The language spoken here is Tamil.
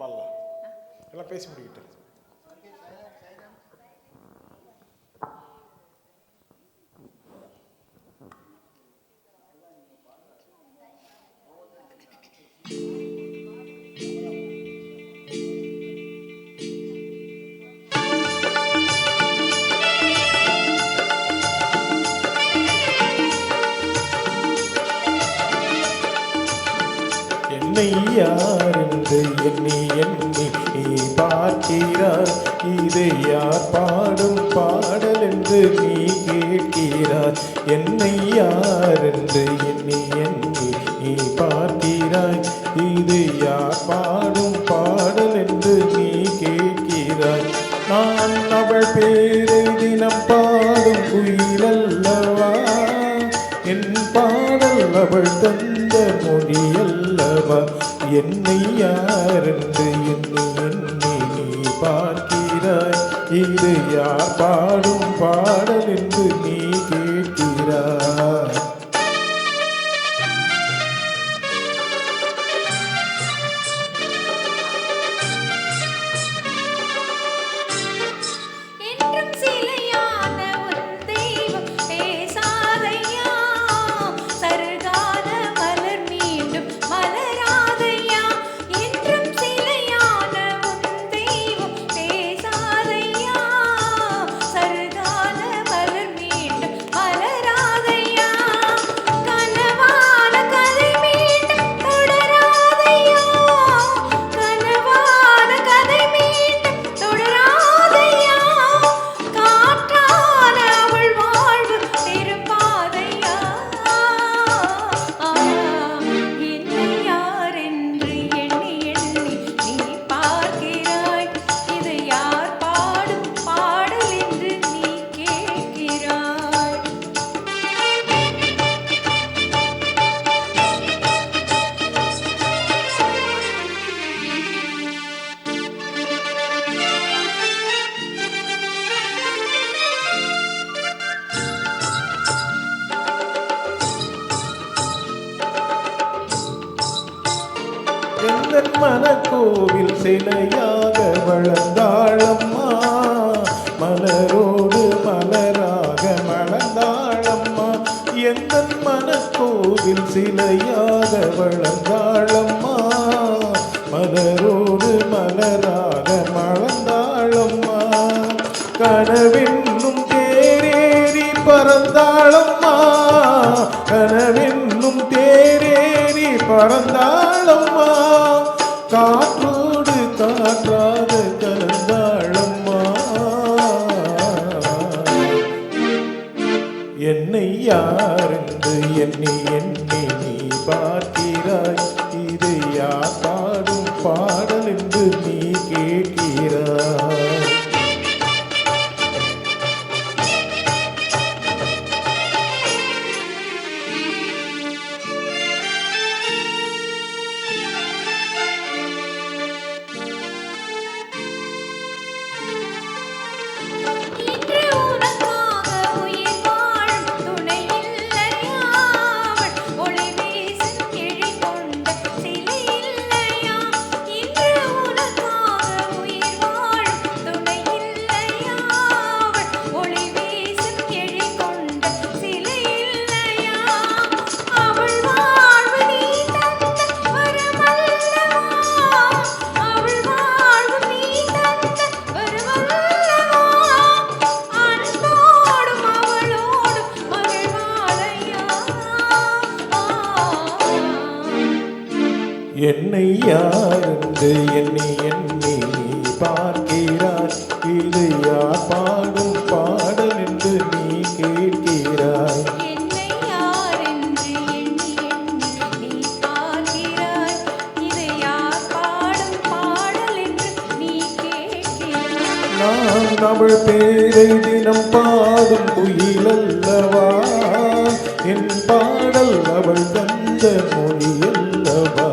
பாடலாம். எல்லாம் பேசி முடிக்கிட்டு. என்னை யார் என்று எண்ணி எண்ணி நீ பார்க்கிறாய். இதை யார் பாடும் பாடல் என்று நீ கேட்கிறாய். என்னை யார் என்று எண்ணி எண்ணி நீ பார்க்கிறாய். இது யார் பாடும் பாடல் என்று நீ கேட்கிறாய். நான் அவள் பேரை தினம் பாடும் குயிலல்லவா, என் பாடல் அவள் தந்த மொழியல்லவா. என்னை யார் என்று எண்ணி எண்ணி நீ பார்க்கிறாய். இது யார் பாடும் பாடல் என்று நீ கேட்கிறாய். எந்தன் மனக்கோவில் சிலையாக வளர்ந்தாளம்மா, மலரோடு மலராக மலர்ந்தாளம்மா. எந்தன் மனக்கோவில் சிலையாக வளர்ந்தாளம்மா, மலரோடு மலராக மலர்ந்தாளம்மா. கனவென்னும் தேரேறி பறந்தாளம்மா, கனவென்னும் தேரேறி பறந்தாளம்மா. காற்றோடு காற்றாக கலந்தாளம்மா. என்னை யார் என்று எண்ணி எண்ணி நீ பார்க்கிறாய். இது யார் பாடும் பாடல் என்று நீ கேட்கிறாய். என்னை யார் என்று எண்ணி எண்ணி நீ பார்க்கிறாய். இது யார் பாடும் பாடல் என்று நீ கேட்கிறாய். என்னை யார் என்று எண்ணி எண்ணி நீ பார்க்கிறாய். இது யார் பாடும் பாடல் என்று நீ கேட்கிறாய். நான் அவள் பேரை தினம் பாடும் குயிலல்லவா, என் பாடல் அவள் தந்த மொழியல்லவா.